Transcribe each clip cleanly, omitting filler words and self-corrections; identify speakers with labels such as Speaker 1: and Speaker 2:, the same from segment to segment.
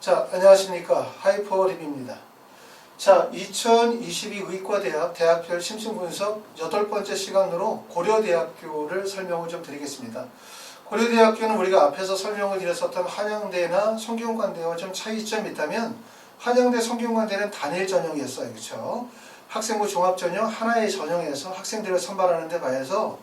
Speaker 1: 자, 안녕하십니까. 하이퍼립입니다. 자, 2022 의과대학 대학별 심층분석 8번째 시간으로 고려대학교를 설명을 좀 드리겠습니다. 고려대학교는 우리가 앞에서 설명을 드렸었던 한양대나 성균관대와 좀 차이점이 있다면 한양대 성균관대는 단일 전형이었어요. 그렇죠? 학생부 종합전형 하나의 전형에서 학생들을 선발하는 데 반해서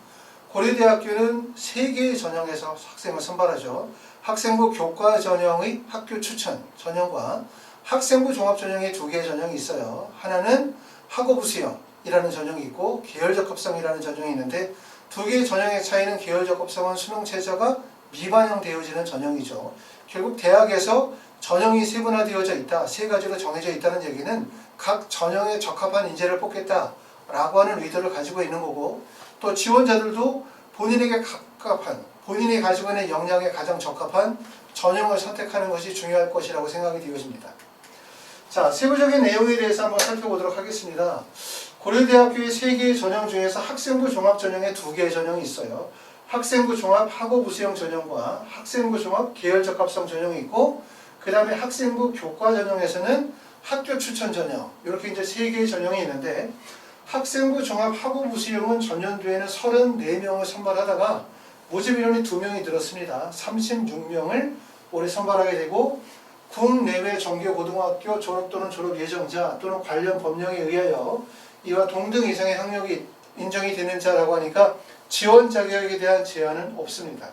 Speaker 1: 고려대학교는 3개의 전형에서 학생을 선발하죠. 학생부 교과 전형의 학교 추천 전형과 학생부 종합 전형의 2개의 전형이 있어요. 하나는 학업부 수형이라는 전형이 있고 계열적 합성이라는 전형이 있는데 2개의 전형의 차이는 계열적 합성은 수능 최저가 미반영되어지는 전형이죠. 결국 대학에서 전형이 세분화되어져 있다, 3가지로 정해져 있다는 얘기는 각 전형에 적합한 인재를 뽑겠다라고 하는 의도를 가지고 있는 거고, 또 지원자들도 본인에게 적합한, 본인이 가지고 있는 역량에 가장 적합한 전형을 선택하는 것이 중요할 것이라고 생각이 되어집니다. 자, 세부적인 내용에 대해서 한번 살펴보도록 하겠습니다. 고려대학교의 3개의 전형 중에서 학생부 종합 전형에 2개의 전형이 있어요. 학생부 종합 학업부 수형 전형과 학생부 종합 계열적 합성 전형이 있고, 그 다음에 학생부 교과 전형에서는 학교 추천 전형, 이렇게 이제 3개의 전형이 있는데, 학생부 종합 학업부 수형은 전년도에는 34명을 선발하다가 모집 인원이 2명이 늘었습니다. 36명을 올해 선발하게 되고, 국내외 정규고등학교 졸업 또는 졸업 예정자 또는 관련 법령에 의하여 이와 동등 이상의 학력이 인정이 되는 자라고 하니까 지원 자격에 대한 제한은 없습니다.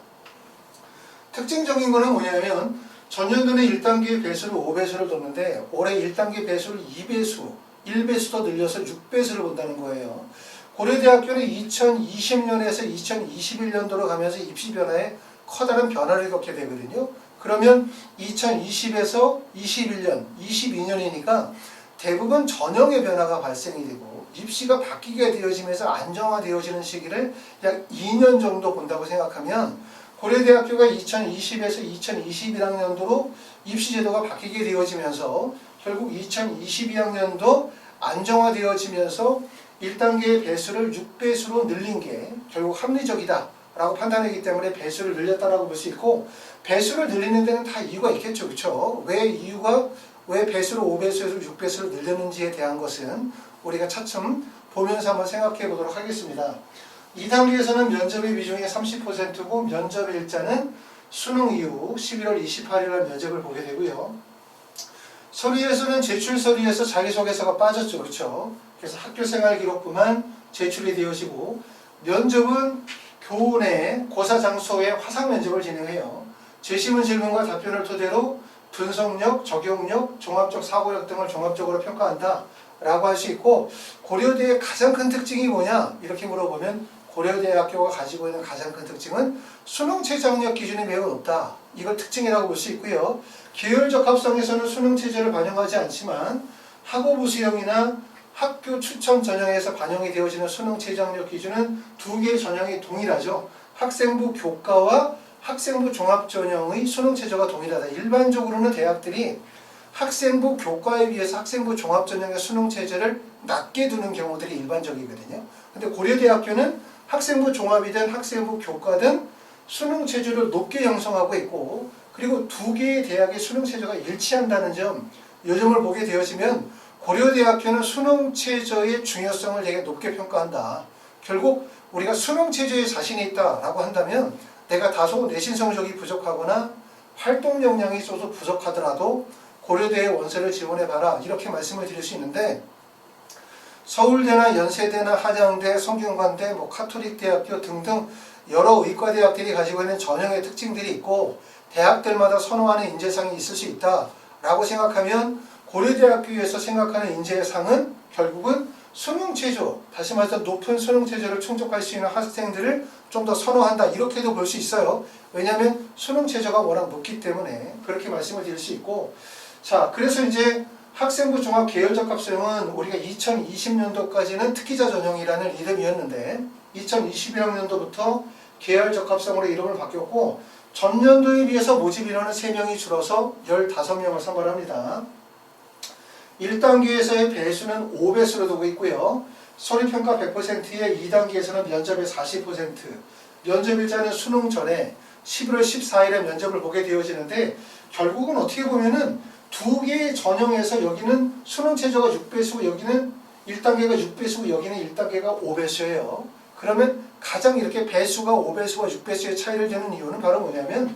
Speaker 1: 특징적인 거는 뭐냐면 전년도는 1단계 배수를 5배수를 뒀는데 올해 1단계 배수를 2배수, 1배수 더 늘려서 6배수를 본다는 거예요. 고려대학교는 2020년에서 2021년도로 가면서 입시 변화에 커다란 변화를 겪게 되거든요. 그러면 2020에서 21년, 22년이니까 대부분 전형의 변화가 발생이 되고 입시가 바뀌게 되어지면서 안정화되어지는 시기를 약 2년 정도 본다고 생각하면 고려대학교가 2020에서 2021학년도로 입시제도가 바뀌게 되어지면서 결국 2022학년도 안정화되어지면서 1단계의 배수를 6배수로 늘린 게 결국 합리적이다 라고 판단하기 때문에 배수를 늘렸다라고 볼 수 있고, 배수를 늘리는 데는 다 이유가 있겠죠. 그렇죠? 왜 배수를 5배수에서 6배수를 늘렸는지에 대한 것은 우리가 차츰 보면서 한번 생각해 보도록 하겠습니다. 2단계에서는 면접의 비중이 30%고 면접 일자는 수능 이후 11월 28일 면접을 보게 되고요. 서류에서는 제출 서류에서 자기소개서가 빠졌죠. 그렇죠? 그래서 학교생활 기록부만 제출이 되어지고, 면접은 교내 고사 장소에 화상 면접을 진행해요. 제시문 질문과 답변을 토대로 분석력, 적용력, 종합적 사고력 등을 종합적으로 평가한다 라고 할 수 있고, 고려대의 가장 큰 특징이 뭐냐 이렇게 물어보면 고려대학교가 가지고 있는 가장 큰 특징은 수능 최저학력 기준이 매우 높다, 이걸 특징이라고 볼 수 있고요. 계열적 합성에서는 수능 최저를 반영하지 않지만 학업부 수형이나 학교 추천 전형에서 반영이 되어지는 수능 최저학력 기준은 2개의 전형이 동일하죠. 학생부 교과와 학생부 종합 전형의 수능 최저가 동일하다. 일반적으로는 대학들이 학생부 교과에 비해서 학생부 종합 전형의 수능 최저를 낮게 두는 경우들이 일반적이거든요. 근데 고려대학교는 학생부 종합이든 학생부 교과든 수능 최저를 높게 형성하고 있고, 그리고 2개의 대학의 수능 최저가 일치한다는 점, 이 점을 보게 되어지면 고려대학교는 수능 최저의 중요성을 되게 높게 평가한다. 결국 우리가 수능 최저에 자신이 있다라고 한다면 내가 다소 내신 성적이 부족하거나 활동 역량이 좀 부족하더라도 고려대의 원서를 지원해봐라, 이렇게 말씀을 드릴 수 있는데, 서울대나 연세대나 한양대, 성균관대, 카톨릭대학교 등등 여러 의과대학들이 가지고 있는 전형의 특징들이 있고 대학들마다 선호하는 인재상이 있을 수 있다라고 생각하면 고려대학교에서 생각하는 인재의 상은 결국은 수능 최저, 다시 말해서 높은 수능 최저를 충족할 수 있는 학생들을 좀 더 선호한다, 이렇게도 볼 수 있어요. 왜냐하면 수능 최저가 워낙 높기 때문에 그렇게 말씀을 드릴 수 있고, 자, 그래서 이제 학생부 종합 계열적 합성은 우리가 2020년도까지는 특기자 전형이라는 이름이었는데 2021학년도부터 계열적 합성으로 이름을 바뀌었고, 전년도에 비해서 모집 인원은 3명이 줄어서 15명을 선발합니다. 1단계에서의 배수는 5배수로 두고 있고요. 서류평가 100%에 2단계에서는 면접의 40%, 면접일자는 수능 전에 11월 14일에 면접을 보게 되어지는데, 결국은 어떻게 보면은 두 개의 전형에서 여기는 수능 최저가 6배수고 여기는 1단계가 6배수고 여기는 1단계가 5배수예요. 그러면 가장 이렇게 배수가 5배수와 6배수의 차이를 두는 이유는 바로 뭐냐면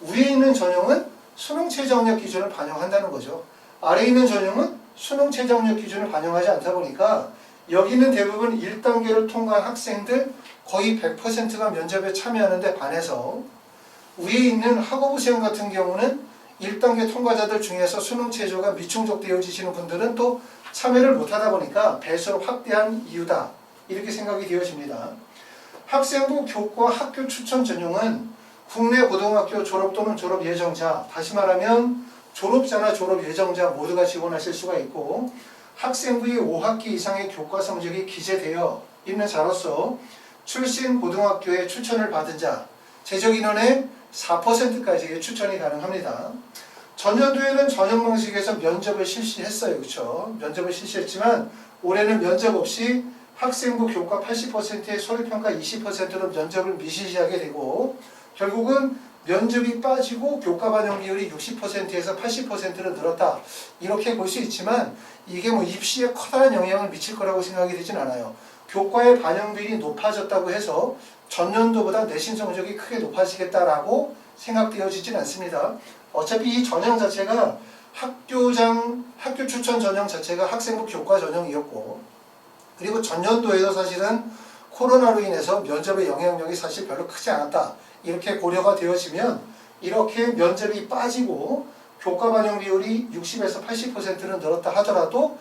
Speaker 1: 위에 있는 전형은 수능 최저학력 기준을 반영한다는 거죠. 아래에 있는 전형은 수능 최저학력 기준을 반영하지 않다 보니까 여기는 대부분 1단계를 통과한 학생들 거의 100%가 면접에 참여하는데 반해서 위에 있는 학업부 시험 같은 경우는 1단계 통과자들 중에서 수능 최저가 미충족 되어지시는 분들은 또 참여를 못하다 보니까 배수를 확대한 이유다. 이렇게 생각이 되어집니다. 학생부 교과 학교 추천 전형은 국내 고등학교 졸업 또는 졸업 예정자, 다시 말하면 졸업자나 졸업 예정자 모두가 지원하실 수가 있고 학생부의 5학기 이상의 교과 성적이 기재되어 있는 자로서 출신 고등학교에 추천을 받은 자, 재적 인원의 4%까지의 추천이 가능합니다. 전년도에는 전형 방식에서 면접을 실시했어요. 그렇죠? 면접을 실시했지만 올해는 면접 없이 학생부 교과 80%의 소리평가 20%로 면접을 미시시하게 되고 결국은 면접이 빠지고 교과 반영 비율이 60%에서 80%로 늘었다. 이렇게 볼 수 있지만 이게 뭐 입시에 커다란 영향을 미칠 거라고 생각이 되진 않아요. 교과의 반영 비율이 높아졌다고 해서 전년도보다 내신 성적이 크게 높아지겠다라고 생각되어지진 않습니다. 어차피 이 전형 자체가 학교 추천 전형 자체가 학생부 교과 전형이었고 그리고 전년도에도 사실은 코로나로 인해서 면접의 영향력이 사실 별로 크지 않았다. 이렇게 고려가 되어지면 이렇게 면접이 빠지고 교과 반영 비율이 60에서 80%는 늘었다 하더라도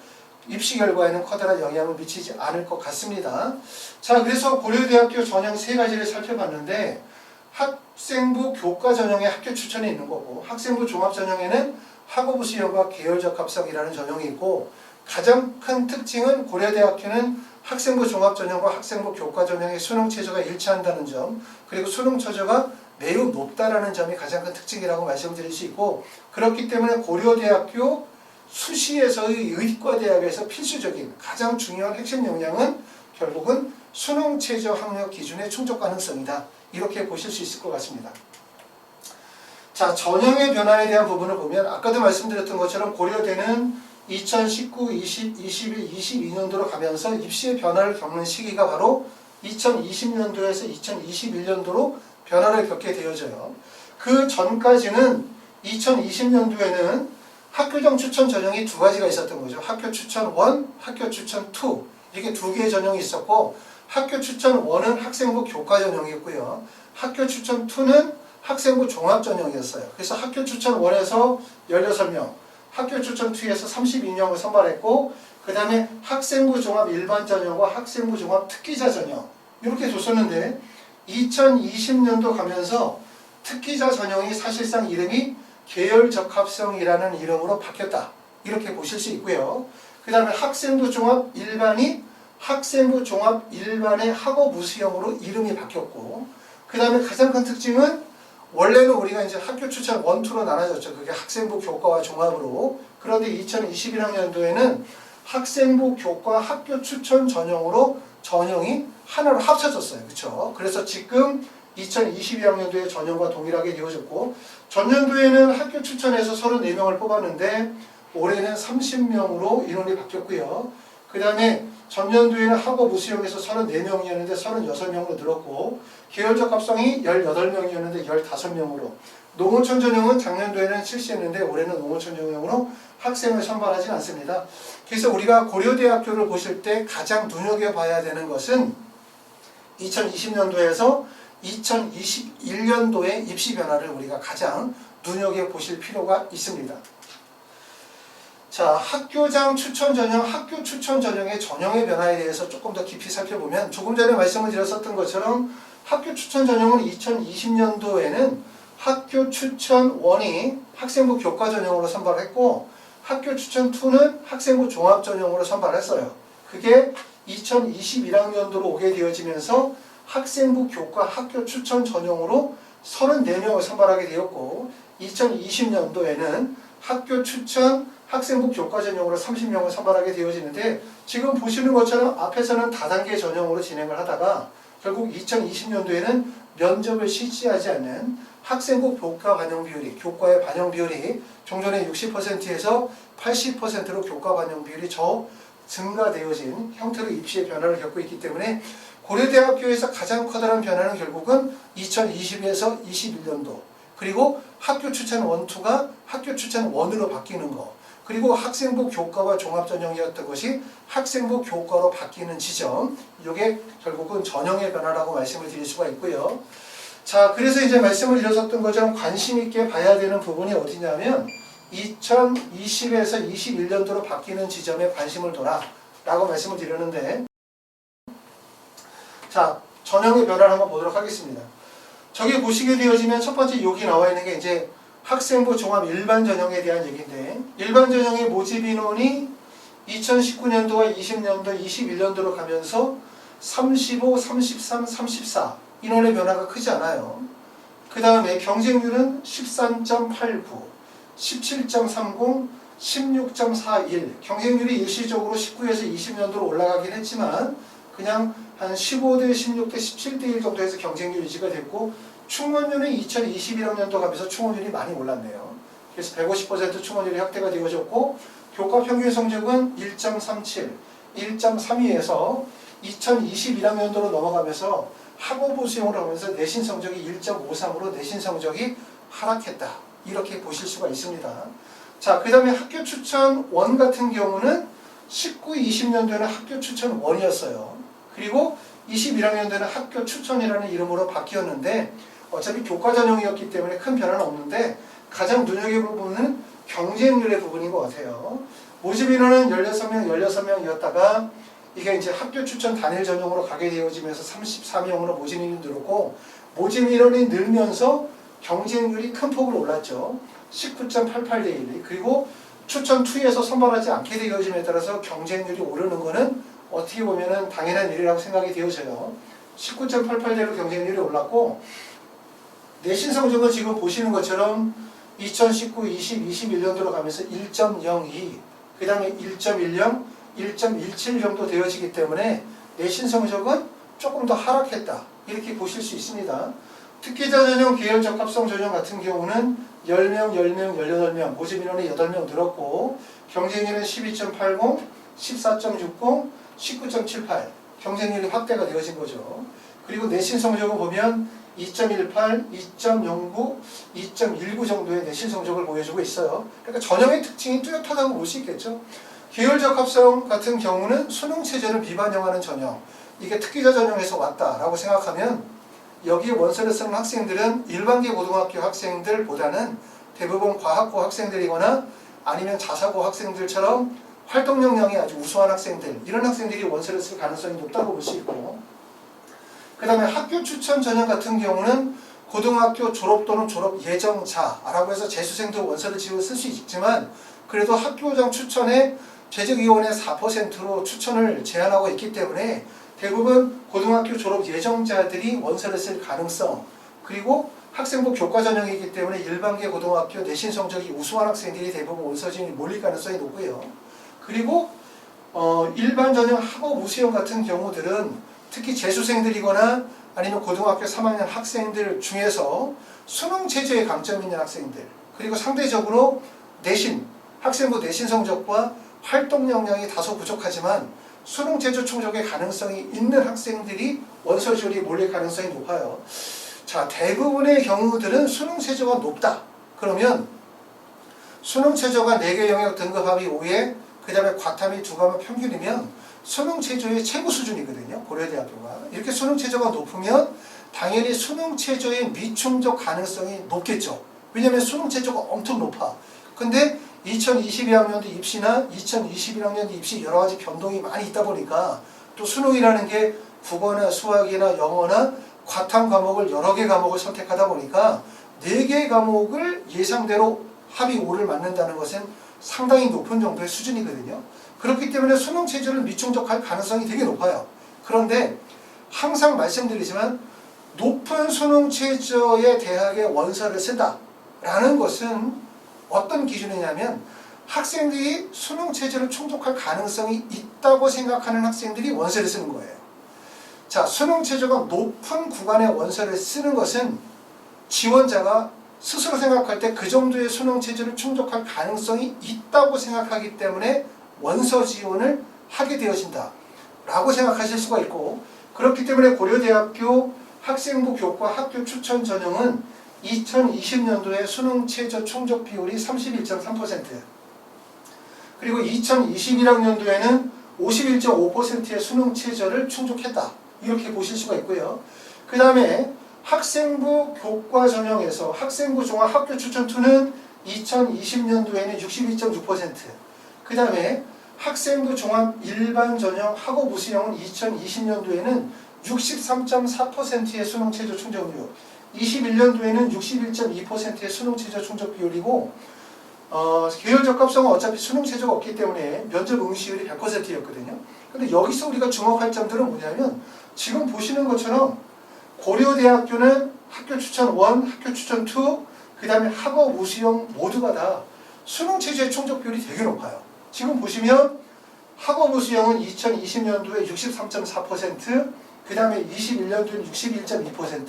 Speaker 1: 입시 결과에는 커다란 영향을 미치지 않을 것 같습니다. 자, 그래서 고려대학교 전형 세 가지를 살펴봤는데 학생부 교과 전형에 학교 추천이 있는 거고 학생부 종합 전형에는 학업부 수여과 계열적 합성이라는 전형이 있고 가장 큰 특징은 고려대학교는 학생부 종합 전형과 학생부 교과 전형의 수능 최저가 일치한다는 점 그리고 수능 최저가 매우 높다라는 점이 가장 큰 특징이라고 말씀드릴 수 있고 그렇기 때문에 고려대학교 수시에서의 의과대학에서 필수적인 가장 중요한 핵심 역량은 결국은 수능 최저 학력 기준의 충족 가능성이다. 이렇게 보실 수 있을 것 같습니다. 자, 전형의 변화에 대한 부분을 보면 아까도 말씀드렸던 것처럼 고려대는 2019, 20, 21, 22년도로 가면서 입시의 변화를 겪는 시기가 바로 2020년도에서 2021년도로 변화를 겪게 되어져요. 그 전까지는 2020년도에는 학교정 추천 전형이 두 가지가 있었던 거죠. 학교 추천 1, 학교 추천 2 이렇게 두 개의 전형이 있었고 학교 추천 1은 학생부 교과 전형이었고요. 학교 추천 2는 학생부 종합 전형이었어요. 그래서 학교 추천 1에서 16명, 학교 추천 2에서 32명을 선발했고 그 다음에 학생부 종합 일반 전형과 학생부 종합 특기자 전형 이렇게 줬었는데 2020년도 가면서 특기자 전형이 사실상 이름이 계열적합성이라는 이름으로 바뀌었다. 이렇게 보실 수 있고요. 그 다음에 학생부 종합 일반이 학생부 종합 일반의 학업 우수형으로 이름이 바뀌었고 그 다음에 가장 큰 특징은 원래는 우리가 이제 학교 추천 1, 2로 나눠졌죠. 그게 학생부 교과와 종합으로. 그런데 2021학년도에는 학생부 교과 학교 추천 전형으로 전형이 하나로 합쳐졌어요. 그렇죠? 그래서 지금 2022학년도에 전형과 동일하게 되어졌고 전년도에는 학교 추천에서 34명을 뽑았는데 올해는 30명으로 인원이 바뀌었고요. 그 다음에 전년도에는 학업 우수형에서 34명이었는데 36명으로 늘었고 계열적 합성이 18명이었는데 15명으로 농어촌 전형은 작년도에는 실시했는데 올해는 농어촌 전형으로 학생을 선발하진 않습니다. 그래서 우리가 고려대학교를 보실 때 가장 눈여겨봐야 되는 것은 2020년도에서 2021년도의 입시 변화를 우리가 가장 눈여겨보실 필요가 있습니다. 자, 학교장 추천 전형, 학교 추천 전형의 전형의 변화에 대해서 조금 더 깊이 살펴보면 조금 전에 말씀을 드렸었던 것처럼 학교 추천 전형은 2020년도에는 학교 추천 1이 학생부 교과 전형으로 선발했고 학교 추천 2는 학생부 종합 전형으로 선발했어요. 그게 2021학년도로 오게 되어지면서 학생부 교과 학교 추천 전형으로 34명을 선발하게 되었고 2020년도에는 학교 추천 학생부 교과 전형으로 30명을 선발하게 되어지는데 지금 보시는 것처럼 앞에서는 다단계 전형으로 진행을 하다가 결국 2020년도에는 면접을 실시하지 않는 학생부 교과 반영 비율이, 교과의 반영 비율이 종전의 60%에서 80%로 교과 반영 비율이 증가되어진 형태로 입시의 변화를 겪고 있기 때문에 고려대학교에서 가장 커다란 변화는 결국은 2020에서 21년도 그리고 학교 추천 1, 2가 학교 추천 1으로 바뀌는 거, 그리고 학생부 교과와 종합전형이었던 것이 학생부 교과로 바뀌는 지점, 이게 결국은 전형의 변화라고 말씀을 드릴 수가 있고요. 자, 그래서 이제 말씀을 드렸었던 것처럼 관심 있게 봐야 되는 부분이 어디냐면 2020에서 21년도로 바뀌는 지점에 관심을 둬라 라고 말씀을 드렸는데, 자, 전형의 변화를 한번 보도록 하겠습니다. 저기 보시게 되어지면 첫 번째 여기 나와 있는 게 이제 학생부 종합 일반 전형에 대한 얘기인데, 일반 전형의 모집 인원이 2019년도와 20년도, 21년도로 가면서 35, 33, 34 인원의 변화가 크지 않아요. 그 다음에 경쟁률은 13.89, 17.30, 16.41. 경쟁률이 일시적으로 19에서 20년도로 올라가긴 했지만 그냥 한 15대 16대 17대 1 정도에서 경쟁률 유지가 됐고, 충원율은 2021학년도 가면서 충원율이 많이 올랐네요. 그래서 150% 충원율이 확대가 되어졌고, 교과 평균 성적은 1.37, 1.32에서 2021학년도로 넘어가면서 학업부 수용을 하면서 내신 성적이 1.53으로 내신 성적이 하락했다, 이렇게 보실 수가 있습니다. 자, 그 다음에 학교 추천 1 같은 경우는 19, 20년도에는 학교 추천 1이었어요. 그리고 21학년도에는 학교 추천이라는 이름으로 바뀌었는데, 어차피 교과 전형이었기 때문에 큰 변화는 없는데 가장 눈여겨볼 부분은 경쟁률의 부분인 것 같아요. 모집 인원은 16명, 이게 이제 학교 추천 단일 전형으로 가게 되어지면서 34명으로 모집 인원이 늘었고, 모집 인원이 늘면서 경쟁률이 큰 폭으로 올랐죠. 19.88대 1. 그리고 추천 2에서 선발하지 않게 되어짐에 따라서 경쟁률이 오르는 거는 어떻게 보면은 당연한 일이라고 생각이 되어져요. 19.88대로 경쟁률이 올랐고, 내신 성적은 지금 보시는 것처럼 2019, 20, 21년도로 가면서 1.02, 그 다음에 1.10, 1.17 정도 되어지기 때문에 내신 성적은 조금 더 하락했다, 이렇게 보실 수 있습니다. 특기자 전형, 계열 적합성 전형 같은 경우는 10명, 10명, 18명, 모집 인원이 8명 늘었고, 경쟁률은 12.80, 14.60, 19.78, 경쟁률이 확대가 되어진 거죠. 그리고 내신 성적을 보면 2.18, 2.09, 2.19 정도의 내신 성적을 보여주고 있어요. 그러니까 전형의 특징이 뚜렷하다고 볼 수 있겠죠. 계열적 합성 같은 경우는 수능 체제를 비반영하는 전형, 이게 특기자 전형에서 왔다라고 생각하면, 여기에 원서를 쓰는 학생들은 일반계 고등학교 학생들보다는 대부분 과학고 학생들이거나 아니면 자사고 학생들처럼 활동 역량이 아주 우수한 학생들, 이런 학생들이 원서를 쓸 가능성이 높다고 볼 수 있고, 그 다음에 학교 추천 전형 같은 경우는 고등학교 졸업 또는 졸업 예정자라고 해서 재수생도 원서를 지어 쓸 수 있지만, 그래도 학교장 추천에 재직위원회 4%로 추천을 제한하고 있기 때문에 대부분 고등학교 졸업 예정자들이 원서를 쓸 가능성, 그리고 학생부 교과 전형이기 때문에 일반계 고등학교 내신 성적이 우수한 학생들이 대부분 원서진이 몰릴 가능성이 높고요. 그리고 일반 전형 학업 우수형 같은 경우들은 특히 재수생들이거나 아니면 고등학교 3학년 학생들 중에서 수능 체제에 강점이 있는 학생들, 그리고 상대적으로 내신, 학생부 내신 성적과 활동 역량이 다소 부족하지만 수능 체제 충족의 가능성이 있는 학생들이 원서 지원이 몰릴 가능성이 높아요. 자, 대부분의 경우들은 수능 체제가 높다. 그러면 수능 체제가 4개 영역 등급 합이 5에 그 다음에 과탐이 2과목 평균이면 수능 체제의 최고 수준이거든요. 고려대학교가. 이렇게 수능 체제가 높으면 당연히 수능 체제의 미충족 가능성이 높겠죠. 왜냐하면 수능 체제가 엄청 높아. 근데 2022학년도 입시나 2021학년도 입시 여러 가지 변동이 많이 있다 보니까, 또 수능이라는 게 국어나 수학이나 영어나 과탐 과목을 여러 개 과목을 선택하다 보니까 4개의 과목을 예상대로 합이 5를 맞는다는 것은 상당히 높은 정도의 수준이거든요. 그렇기 때문에 수능 체제를 미충족할 가능성이 되게 높아요. 그런데 항상 말씀드리지만 높은 수능 체제의 대학의 원서를 쓴다라는 것은 어떤 기준이냐면, 학생들이 수능 체제를 충족할 가능성이 있다고 생각하는 학생들이 원서를 쓰는 거예요. 자, 수능 체제가 높은 구간의 원서를 쓰는 것은 지원자가 스스로 생각할 때 그 정도의 수능 체제를 충족할 가능성이 있다고 생각하기 때문에 원서 지원을 하게 되어진다 라고 생각하실 수가 있고, 그렇기 때문에 고려대학교 학생부 교과 학교 추천 전형은 2020년도에 수능 최저 충족 비율이 31.3%, 그리고 2021학년도에는 51.5%의 수능 최저를 충족했다 이렇게 보실 수가 있고요. 그 다음에 학생부 교과 전형에서 학생부 종합 학교 추천 2는 2020년도에는 62.6%, 그 다음에 학생부 종합 일반 전형 학업 우수형은 2020년도에는 63.4%의 수능 최저 충족률, 21년도에는 61.2%의 수능 최저 충족 비율이고, 계열 적합성은 어차피 수능 최저가 없기 때문에 면접 응시율이 100%였거든요. 근데 여기서 우리가 주목할 점들은 뭐냐면, 지금 보시는 것처럼 고려대학교는 학교 추천 1, 학교 추천 2, 그 다음에 학업 우수형 모두가 다 수능 체제의 충족 비율이 되게 높아요. 지금 보시면 학업 우수형은 2020년도에 63.4%, 그 다음에 21년도에는 61.2%,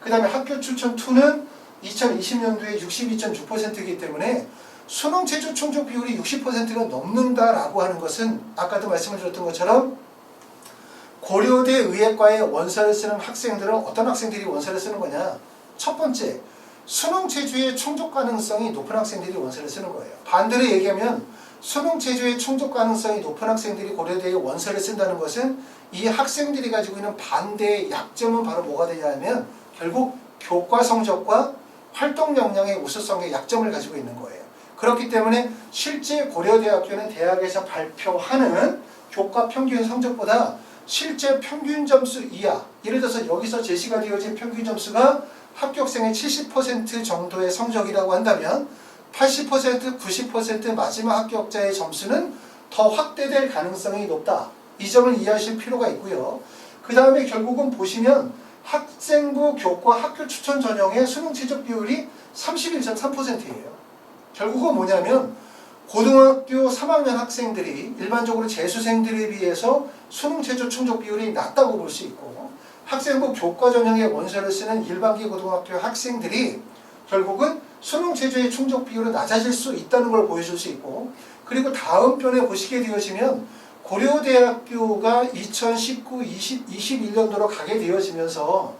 Speaker 1: 그 다음에 학교 추천 2는 2020년도에 62.6%이기 때문에 수능 체제 충족 비율이 60%가 넘는다라고 하는 것은 아까도 말씀을 드렸던 것처럼 고려대 의예과에 원서를 쓰는 학생들은 어떤 학생들이 원서를 쓰는 거냐? 첫 번째, 수능 체제의 충족 가능성이 높은 학생들이 원서를 쓰는 거예요. 반대로 얘기하면 수능 체제의 충족 가능성이 높은 학생들이 고려대에 원서를 쓴다는 것은 이 학생들이 가지고 있는 반대의 약점은 바로 뭐가 되냐면 결국 교과 성적과 활동 역량의 우수성의 약점을 가지고 있는 거예요. 그렇기 때문에 실제 고려대학교는 대학에서 발표하는 교과 평균 성적보다 실제 평균 점수 이하, 예를 들어서 여기서 제시가 되어진 평균 점수가 합격생의 70% 정도의 성적이라고 한다면 80%, 90% 마지막 합격자의 점수는 더 확대될 가능성이 높다. 이 점을 이해하실 필요가 있고요. 그 다음에 결국은 보시면 학생부 교과 학교 추천 전형의 수능 최적 비율이 31.3%예요. 결국은 뭐냐면 고등학교 3학년 학생들이 일반적으로 재수생들에 비해서 수능 최저 충족 비율이 낮다고 볼 수 있고, 학생부 교과 전형의 원서를 쓰는 일반기 고등학교 학생들이 결국은 수능 최저의 충족 비율은 낮아질 수 있다는 걸 보여줄 수 있고, 그리고 다음 편에 보시게 되어지면 고려대학교가 2019-21년도로 가게 되어지면서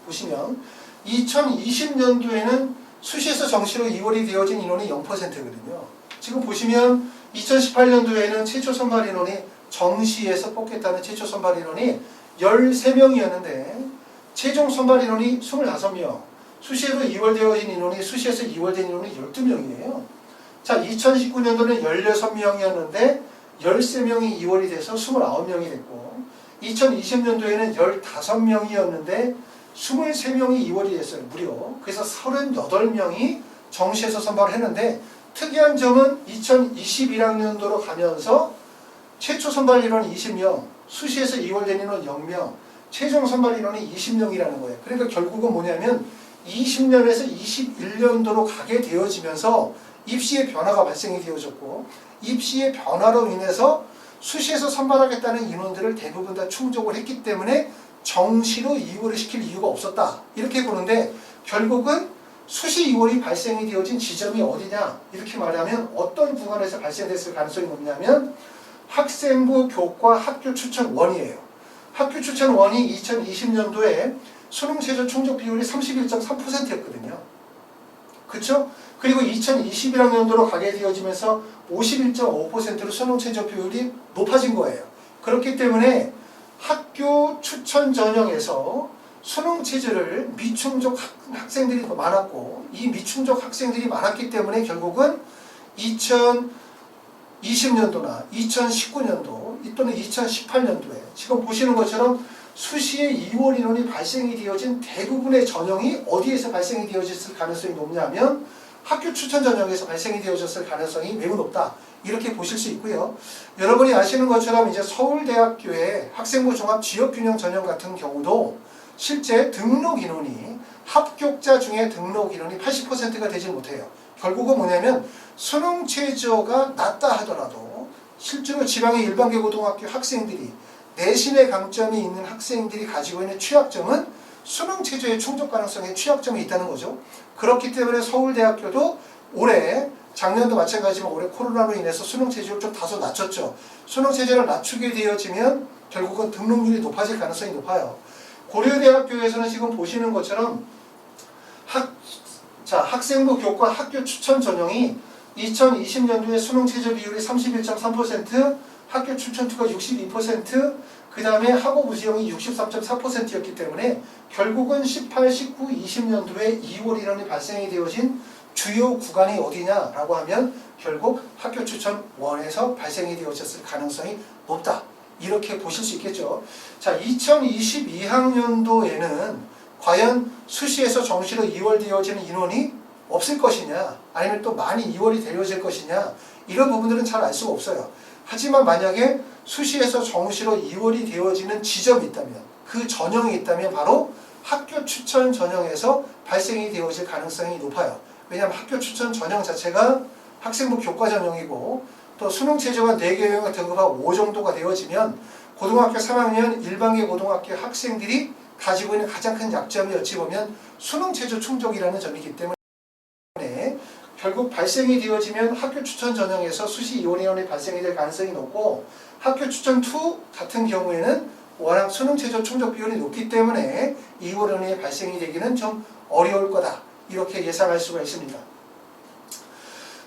Speaker 1: 보시면 2020년도에는 수시에서 정시로 이월이 되어진 인원이 0%거든요. 지금 보시면 2018년도에는 최초 선발 인원이 정시에서 뽑겠다는 최초 선발 인원이 13명이었는데 최종 선발 인원이 25명, 수시로 이월되어진 인원이 수시에서 이월된 인원이 12명이에요. 자, 2019년도는 16명이었는데 13명이 이월이 돼서 29명이 됐고, 2020년도에는 15명이었는데 23명이 이월이 됐어요. 무려. 그래서 38명이 정시에서 선발을 했는데, 특이한 점은 2021학년도로 가면서 최초 선발 인원이 20명, 수시에서 이월된 인원 0명, 최종 선발 인원이 20명이라는 거예요. 그러니까 결국은 뭐냐면 20년에서 21년도로 가게 되어지면서 입시의 변화가 발생이 되어졌고, 입시의 변화로 인해서 수시에서 선발하겠다는 인원들을 대부분 다 충족을 했기 때문에 정시로 이월을 시킬 이유가 없었다. 이렇게 보는데, 결국은 수시 이월이 발생이 되어진 지점이 어디냐? 이렇게 말하면 어떤 구간에서 발생됐을 가능성이 높냐면 학생부 교과 학교 추천 1이에요. 학교 추천 1이 2020년도에 수능 최저 충족 비율이 31.3%였거든요. 그쵸? 그리고 2021학년도로 가게 되어지면서 51.5%로 수능 최저 비율이 높아진 거예요. 그렇기 때문에 학교 추천 전형에서 수능 체제를 미충족 학생들이 많았고, 이 미충족 학생들이 많았기 때문에 결국은 2020년도나 2019년도 또는 2018년도에 지금 보시는 것처럼 수시의 2월 인원이 발생이 되어진 대부분의 전형이 어디에서 발생이 되어졌을 가능성이 높냐면 학교 추천 전형에서 발생이 되어졌을 가능성이 매우 높다. 이렇게 보실 수 있고요. 여러분이 아시는 것처럼 이제 서울대학교의 학생부 종합 지역균형 전형 같은 경우도 실제 등록 인원이 합격자 중에 등록 인원이 80%가 되지 못해요. 결국은 뭐냐면 수능 최저가 낮다 하더라도 실제로 지방의 일반계 고등학교 학생들이 내신의 강점이 있는 학생들이 가지고 있는 취약점은 수능 체제의 충족 가능성에 취약점이 있다는 거죠. 그렇기 때문에 서울대학교도 올해 작년도 마찬가지지만 올해 코로나로 인해서 수능 체제를 좀 다소 낮췄죠. 수능 체제를 낮추게 되어지면 결국은 등록률이 높아질 가능성이 높아요. 고려대학교에서는 지금 보시는 것처럼 학생부 교과 학교 추천 전형이 2020년도에 수능 최저 비율이 31.3%, 학교 추천 투가 62%, 그 다음에 학업 우수형이 63.4%였기 때문에 결국은 18, 19, 20년도에 2월 인원이 발생이 되어진 주요 구간이 어디냐라고 하면 결국 학교 추천 1에서 발생이 되어졌을 가능성이 높다. 이렇게 보실 수 있겠죠. 자, 2022학년도에는 과연 수시에서 정시로 이월되어지는 인원이 없을 것이냐, 아니면 또 많이 이월이 되어질 것이냐, 이런 부분들은 잘 알 수가 없어요. 하지만 만약에 수시에서 정시로 이월이 되어지는 지점이 있다면, 그 전형이 있다면 바로 학교 추천 전형에서 발생이 되어질 가능성이 높아요. 왜냐하면 학교 추천 전형 자체가 학생부 교과 전형이고 또 수능 체제가 4개 영역 등급화 5 정도가 되어지면 고등학교 3학년 일반계 고등학교 학생들이 가지고 있는 가장 큰 약점이 어찌 보면 수능 체제 충족이라는 점이기 때문에 결국 발생이 되어지면 학교 추천 전형에서 수시 2월 인원이 발생이 될 가능성이 높고 학교 추천 2 같은 경우에는 워낙 수능 체제 충족 비율이 높기 때문에 2월 인원이 발생이 되기는 좀 어려울 거다. 이렇게 예상할 수가 있습니다.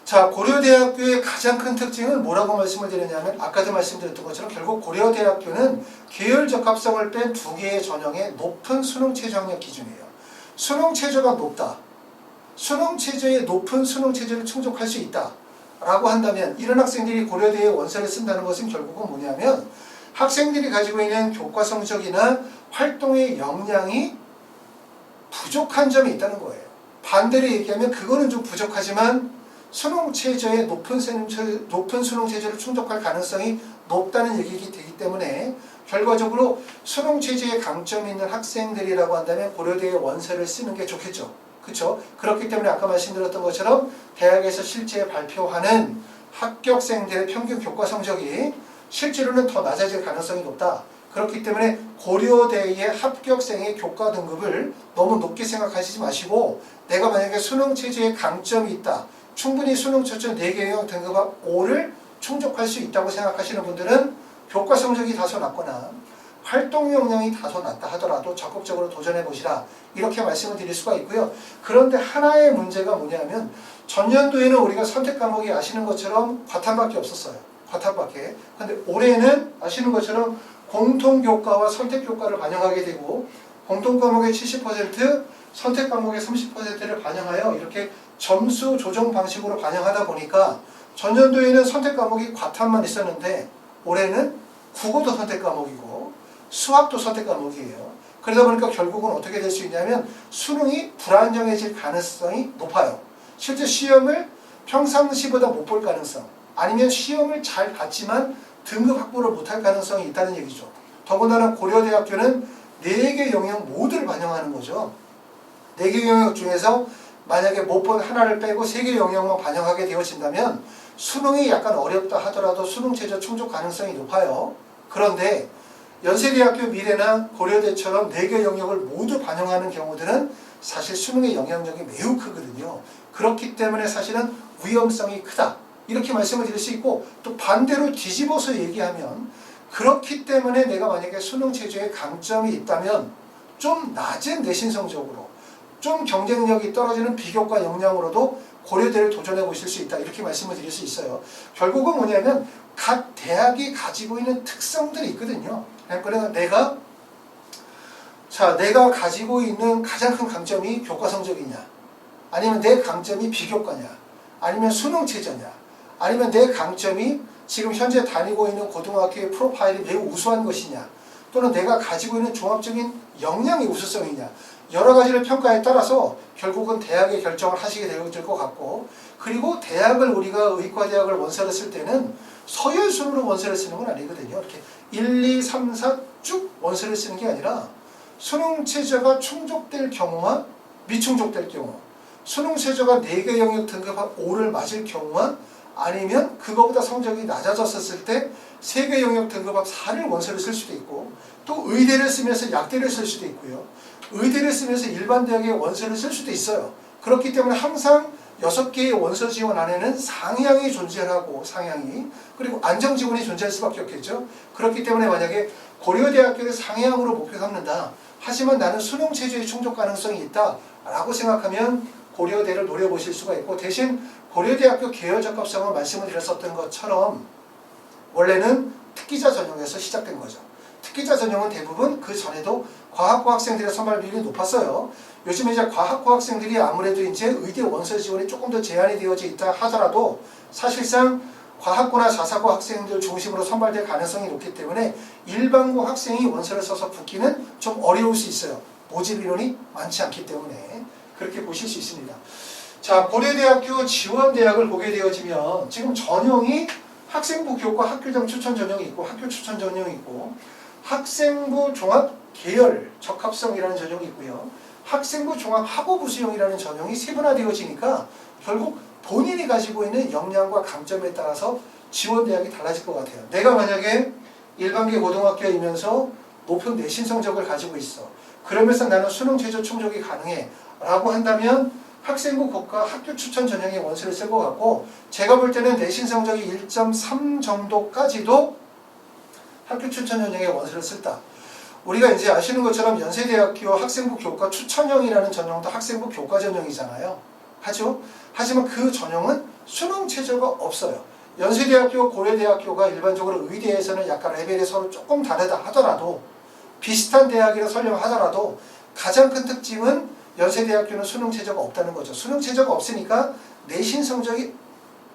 Speaker 1: 자, 고려대학교의 가장 큰 특징은 뭐라고 말씀을 드렸냐면 아까도 말씀드렸던 것처럼 결국 고려대학교는 계열 적합성을 뺀 2개의 전형의 높은 수능 최저 학력 기준이에요. 수능 최저가 높다. 수능 최저의 높은 수능 최저를 충족할 수 있다. 라고 한다면 이런 학생들이 고려대에 원서를 쓴다는 것은 결국은 뭐냐면 학생들이 가지고 있는 교과 성적이나 활동의 역량이 부족한 점이 있다는 거예요. 반대로 얘기하면 그거는 좀 부족하지만 수능 최저의 높은 수능 최저를 충족할 가능성이 높다는 얘기가 되기 때문에 결과적으로 수능 최저의 강점이 있는 학생들이라고 한다면 고려대에 원서를 쓰는 게 좋겠죠. 그렇죠? 그렇기 때문에 아까 말씀드렸던 것처럼 대학에서 실제 발표하는 합격생들의 평균 교과 성적이 실제로는 더 낮아질 가능성이 높다. 그렇기 때문에 고려대의 합격생의 교과 등급을 너무 높게 생각하시지 마시고 내가 만약에 수능 체제에 강점이 있다. 충분히 수능 최저 4개 영역 등급합 5를 충족할 수 있다고 생각하시는 분들은 교과 성적이 다소 낮거나 활동 역량이 다소 낮다 하더라도 적극적으로 도전해 보시라. 이렇게 말씀을 드릴 수가 있고요. 그런데 하나의 문제가 뭐냐면 전년도에는 우리가 선택 과목이 아시는 것처럼 과탐밖에 없었어요. 과탐밖에. 근데 올해는 아시는 것처럼 공통교과와 선택교과를 반영하게 되고 공통과목의 70%, 선택과목의 30%를 반영하여 이렇게 점수 조정 방식으로 반영하다 보니까 전년도에는 선택과목이 과탐만 있었는데 올해는 국어도 선택과목이고 수학도 선택과목이에요. 그러다 보니까 결국은 어떻게 될 수 있냐면 수능이 불안정해질 가능성이 높아요. 실제 시험을 평상시보다 못 볼 가능성, 아니면 시험을 잘 봤지만 등급 확보를 못할 가능성이 있다는 얘기죠. 더군다나 고려대학교는 4개 영역 모두를 반영하는 거죠. 4개 영역 중에서 만약에 못 본 하나를 빼고 3개 영역만 반영하게 되어진다면 수능이 약간 어렵다 하더라도 수능 최저 충족 가능성이 높아요. 그런데 연세대학교 미래나 고려대처럼 4개 영역을 모두 반영하는 경우들은 사실 수능의 영향력이 매우 크거든요. 그렇기 때문에 사실은 위험성이 크다. 이렇게 말씀을 드릴 수 있고 또 반대로 뒤집어서 얘기하면 그렇기 때문에 내가 만약에 수능 체제에 강점이 있다면 좀 낮은 내신 성적으로 좀 경쟁력이 떨어지는 비교과 역량으로도 고려대를 도전해 보실 수 있다. 이렇게 말씀을 드릴 수 있어요. 결국은 뭐냐면 각 대학이 가지고 있는 특성들이 있거든요. 그러니까 내가 가지고 있는 가장 큰 강점이 교과 성적이냐, 아니면 내 강점이 비교과냐, 아니면 수능 체제냐, 아니면 내 강점이 지금 현재 다니고 있는 고등학교의 프로파일이 매우 우수한 것이냐, 또는 내가 가지고 있는 종합적인 역량의 우수성이냐, 여러 가지를 평가에 따라서 결국은 대학의 결정을 하시게 될 것 같고, 그리고 대학을 우리가 의과대학을 원서를 쓸 때는 서열순으로 원서를 쓰는 건 아니거든요. 이렇게 1, 2, 3, 4 쭉 원서를 쓰는 게 아니라 수능 최저가 충족될 경우와 미충족될 경우, 수능 최저가 4개 영역 등급합 5를 맞을 경우와 아니면 그거보다 성적이 낮아졌을 때 3개 영역 등급합 4를 원서를 쓸 수도 있고 또 의대를 쓰면서 약대를 쓸 수도 있고요. 의대를 쓰면서 일반 대학의 원서를 쓸 수도 있어요. 그렇기 때문에 항상 6개의 원서 지원 안에는 상향이 존재하고 상향이 그리고 안정 지원이 존재할 수밖에 없겠죠. 그렇기 때문에 만약에 고려대학교를 상향으로 목표 삼는다. 하지만 나는 수능 체제의 충족 가능성이 있다 라고 생각하면 고려대를 노려보실 수가 있고, 대신 고려대학교 계열 적합성은 말씀을 드렸었던 것처럼 원래는 특기자 전형에서 시작된 거죠. 특기자 전형은 대부분 그 전에도 과학고 학생들의 선발 비율이 높았어요. 요즘 이제 과학고 학생들이 아무래도 이제 의대 원서 지원이 조금 더 제한이 되어져 있다 하더라도 사실상 과학고나 자사고 학생들 중심으로 선발될 가능성이 높기 때문에 일반고 학생이 원서를 써서 붙기는 좀 어려울 수 있어요. 모집 인원이 많지 않기 때문에 그렇게 보실 수 있습니다. 자, 고려대학교 지원대학을 보게 되어지면 지금 전형이 학생부 교과 학교장 추천 전형이 있고 학교 추천 전형이 있고 학생부 종합 계열 적합성이라는 전형이 있고요. 학생부 종합 학업부 수용이라는 전형이 세분화되어지니까 결국 본인이 가지고 있는 역량과 강점에 따라서 지원대학이 달라질 것 같아요. 내가 만약에 일반계 고등학교이면서 높은 내신 성적을 가지고 있어. 그러면서 나는 수능 최저 충족이 가능해 라고 한다면 학생부 고과 학교 추천 전형의 원서를 쓸 것 같고, 제가 볼 때는 내신 성적이 1.3 정도까지도 학교 추천 전형의 원서를 쓸다. 우리가 이제 아시는 것처럼 연세대학교 학생부 교과 추천형이라는 전형도 학생부 교과 전형이잖아요. 하죠? 하지만 그 전형은 수능 최저가 없어요. 연세대학교, 고려대학교가 일반적으로 의대에서는 약간 레벨이 서로 조금 다르다 하더라도 비슷한 대학이라 설명하더라도 가장 큰 특징은 연세대학교는 수능 최저가 없다는 거죠. 수능 최저가 없으니까 내신 성적이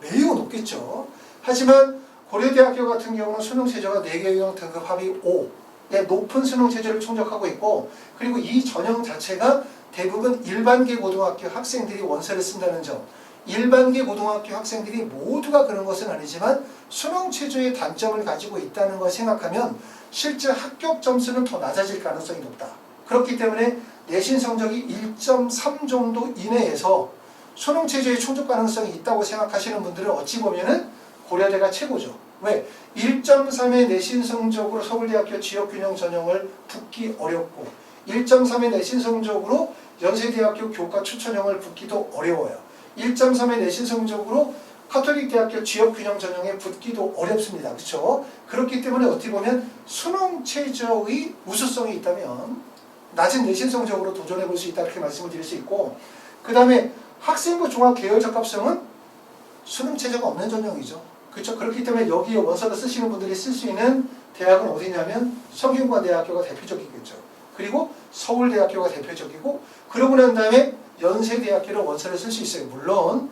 Speaker 1: 매우 높겠죠. 하지만 고려대학교 같은 경우는 수능 최저가 4개 유형 등급 합의 5의 높은 수능 최저를 충족하고 있고, 그리고 이 전형 자체가 대부분 일반계 고등학교 학생들이 원서를 쓴다는 점. 일반계 고등학교 학생들이 모두가 그런 것은 아니지만 수능 최저의 단점을 가지고 있다는 걸 생각하면 실제 합격 점수는 더 낮아질 가능성이 높다. 그렇기 때문에 내신 성적이 1.3 정도 이내에서 수능 최저의 충족 가능성이 있다고 생각하시는 분들은 어찌 보면은 고려대가 최고죠. 왜? 1.3의 내신 성적으로 서울대학교 지역균형 전형을 붙기 어렵고 1.3의 내신 성적으로 연세대학교 교과 추천형을 붙기도 어려워요. 1.3의 내신 성적으로 카톨릭대학교 지역균형 전형에 붙기도 어렵습니다. 그렇죠? 그렇기 때문에 어떻게 보면 수능 최저의 우수성이 있다면 낮은 내신 성적으로 도전해 볼 수 있다 이렇게 말씀을 드릴 수 있고, 그 다음에 학생부 종합 계열 적합성은 수능 최저가 없는 전형이죠. 그렇죠? 그렇기 때문에 여기에 원서를 쓰시는 분들이 쓸 수 있는 대학은 어디냐면 성균관대학교가 대표적이겠죠. 그리고 서울대학교가 대표적이고, 그러고 난 다음에 연세대학교로 원서를 쓸 수 있어요. 물론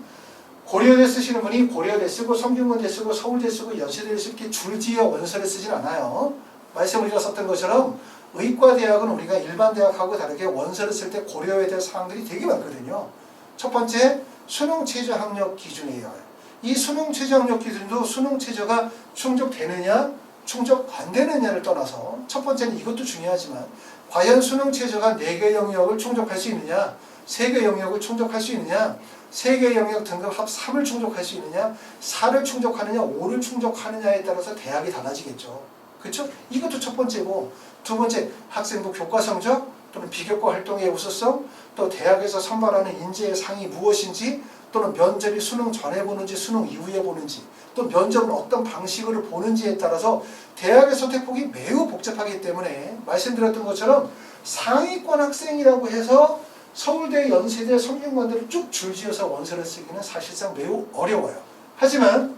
Speaker 1: 고려대 쓰시는 분이 고려대 쓰고 성균관대 쓰고 서울대 쓰고 연세대를 쓸 게 줄지어 원서를 쓰진 않아요. 말씀을 드렸었던 것처럼 의과대학은 우리가 일반 대학하고 다르게 원서를 쓸 때 고려해야 될 사항들이 되게 많거든요. 첫 번째, 수능 최저 학력 기준이에요. 이 수능 최저 학력 기준도 수능 최저가 충족되느냐 충족 안 되느냐를 떠나서 첫 번째는 이것도 중요하지만 과연 수능 최저가 4개 영역을 충족할 수 있느냐, 3개 영역을 충족할 수 있느냐, 3개 영역 등급 합 3을 충족할 수 있느냐, 4를 충족하느냐, 5를 충족하느냐에 따라서 대학이 달라지겠죠. 그렇죠? 이것도 첫 번째고, 두 번째 학생부 교과 성적 또는 비교과 활동의 우수성, 또 대학에서 선발하는 인재의 상이 무엇인지, 또는 면접이 수능 전에 보는지 수능 이후에 보는지, 또 면접은 어떤 방식으로 보는지에 따라서 대학의 선택폭이 매우 복잡하기 때문에 말씀드렸던 것처럼 상위권 학생이라고 해서 서울대, 연세대, 성균관대를 쭉 줄지어서 원서를 쓰기는 사실상 매우 어려워요. 하지만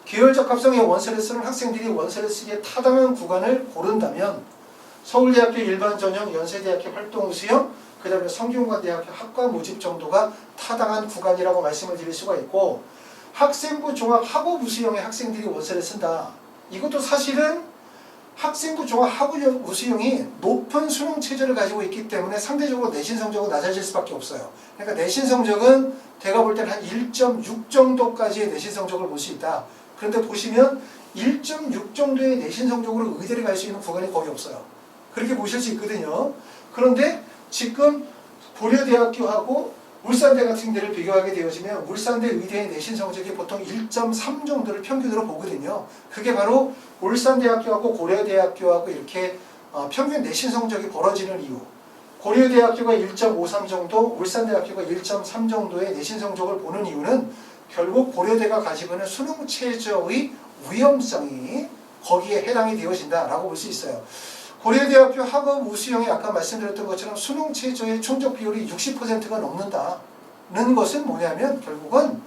Speaker 1: 계열 적합성의 원서를 쓰는 학생들이 원서를 쓰기에 타당한 구간을 고른다면 서울대학교 일반 전형, 연세대학교 활동 수형, 그 다음에 성균관대학교 학과 모집 정도가 타당한 구간이라고 말씀을 드릴 수가 있고, 학생부 종합 학업 우수형의 학생들이 원서를 쓴다. 이것도 사실은 학생부 종합 학업 우수형이 높은 수능 체제를 가지고 있기 때문에 상대적으로 내신 성적은 낮아질 수밖에 없어요. 그러니까 내신 성적은 제가 볼 때는 한 1.6 정도까지의 내신 성적을 볼 수 있다. 그런데 보시면 1.6 정도의 내신 성적으로 의대를 갈 수 있는 구간이 거의 없어요. 그렇게 보실 수 있거든요. 그런데 지금 고려대학교하고 울산대 같은 데를 비교하게 되어지면 울산대 의대의 내신 성적이 보통 1.3 정도를 평균으로 보거든요. 그게 바로 울산대학교하고 고려대학교하고 이렇게 평균 내신 성적이 벌어지는 이유. 고려대학교가 1.53 정도, 울산대학교가 1.3 정도의 내신 성적을 보는 이유는 결국 고려대가 가지고 있는 수능 최저의 위험성이 거기에 해당이 되어진다라고 볼 수 있어요. 고려대학교 학업 우수형이 아까 말씀드렸던 것처럼 수능 최저의 충족 비율이 60%가 넘는다는 것은 뭐냐면 결국은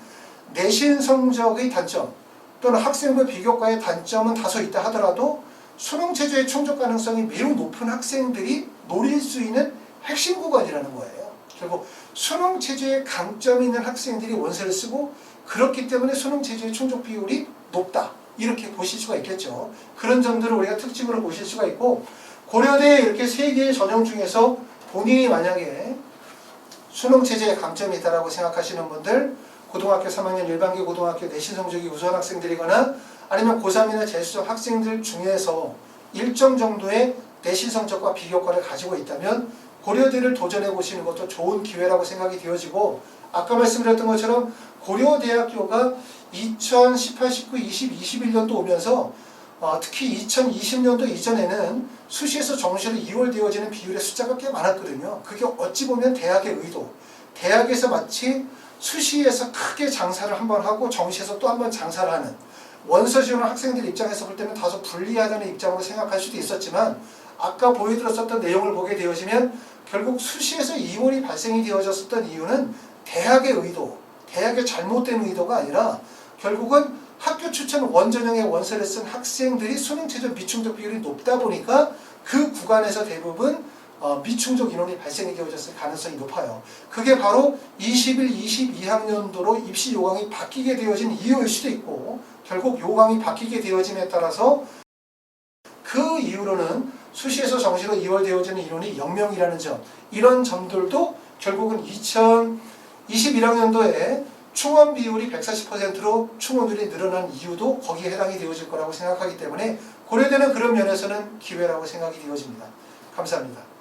Speaker 1: 내신 성적의 단점 또는 학생부 비교과의 단점은 다소 있다 하더라도 수능 최저의 충족 가능성이 매우 높은 학생들이 노릴 수 있는 핵심 구간이라는 거예요. 결국 수능 체제에 강점이 있는 학생들이 원서를 쓰고 그렇기 때문에 수능 체제의 충족 비율이 높다. 이렇게 보실 수가 있겠죠. 그런 점들을 우리가 특징으로 보실 수가 있고 고려대 이렇게 세 개의 전형 중에서 본인이 만약에 수능 체제에 강점이 있다고 생각하시는 분들 고등학교 3학년 일반계 고등학교 내신 성적이 우수한 학생들이거나 아니면 고3이나 재수생 학생들 중에서 일정 정도의 내신 성적과 비교과를 가지고 있다면 고려대를 도전해 보시는 것도 좋은 기회라고 생각이 되어지고 아까 말씀드렸던 것처럼 고려대학교가 2018, 19, 20, 21년도 오면서 특히 2020년도 이전에는 수시에서 정시로 이월되어지는 비율의 숫자가 꽤 많았거든요. 그게 어찌 보면 대학의 의도, 대학에서 마치 수시에서 크게 장사를 한번 하고 정시에서 또 한번 장사를 하는 원서 지원하는 학생들 입장에서 볼 때는 다소 불리하다는 입장으로 생각할 수도 있었지만 아까 보여드렸었던 내용을 보게 되어지면 결국 수시에서 이월이 발생이 되어졌었던 이유는 대학의 의도, 대학의 잘못된 의도가 아니라 결국은 학교 추천 원전형의 원서를 쓴 학생들이 수능 최저 미충족 비율이 높다 보니까 그 구간에서 대부분 미충족 인원이 발생이 되어졌을 가능성이 높아요. 그게 바로 21, 22학년도로 입시 요강이 바뀌게 되어진 이유일 수도 있고 결국 요강이 바뀌게 되어짐에 따라서 그 이후로는 수시에서 정시로 이월되어지는 인원이 0명이라는 점 이런 점들도 결국은 2021학년도에 충원 비율이 140%로 충원율이 늘어난 이유도 거기에 해당이 되어질 거라고 생각하기 때문에 고려대는 그런 면에서는 기회라고 생각이 되어집니다. 감사합니다.